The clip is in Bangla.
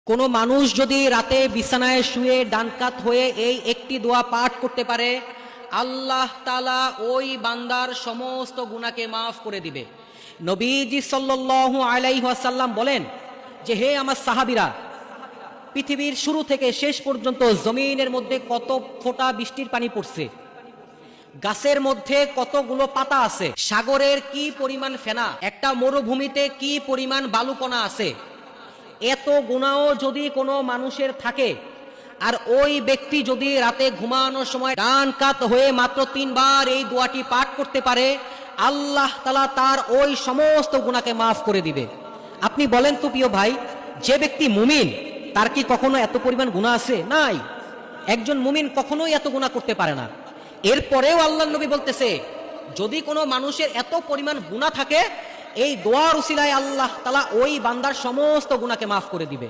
কোনো মানুষ যদি রাতে বিছানায় শুয়ে ডান কাত হয়ে এই একটি দোয়া পাঠ করতে পারে, আল্লাহ তাআলা ওই বান্দার সমস্ত গুনাহকে মাফ করে দিবে। নবীজি সাল্লাল্লাহু আলাইহি ওয়াসাল্লাম বলেন যে, হে আমার সাহাবীরা, পৃথিবীর শুরু থেকে শেষ পর্যন্ত জমিনের মধ্যে কত ফোঁটা বৃষ্টির পানি পড়ছে, গাছের মধ্যে কতগুলো পাতা আছে, সাগরের কি পরিমাণ ফেনা, একটা মরুভূমিতে কি পরিমাণ বালুকণা আছে, এত গুনাহও যদি কোনো মানুষের থাকে আর ওই ব্যক্তি যদি রাতে ঘুমানোর সময় ডান কাত হয়ে মাত্র 3 বার এই দোয়াটি পাঠ করতে পারে, আল্লাহ তাআলা তার ওই সমস্ত গুনাহকে মাফ করে দিবে। আপনি বলেন তো প্রিয় ভাই, যে ব্যক্তি মুমিন তার কি কখনো এত পরিমাণ গুনাহ আছে? নাই। একজন মুমিন কখনোই এত গুনাহ করতে পারে না। এরপরেও আল্লাহর নবী বলতেছে, যদি কোনো মানুষের এত পরিমাণ গুনাহ থাকে, এই দোয়ার উসিলায় আল্লাহ তাআলা ওই বান্দার সমস্ত গুনাহকে মাফ করে দিবে।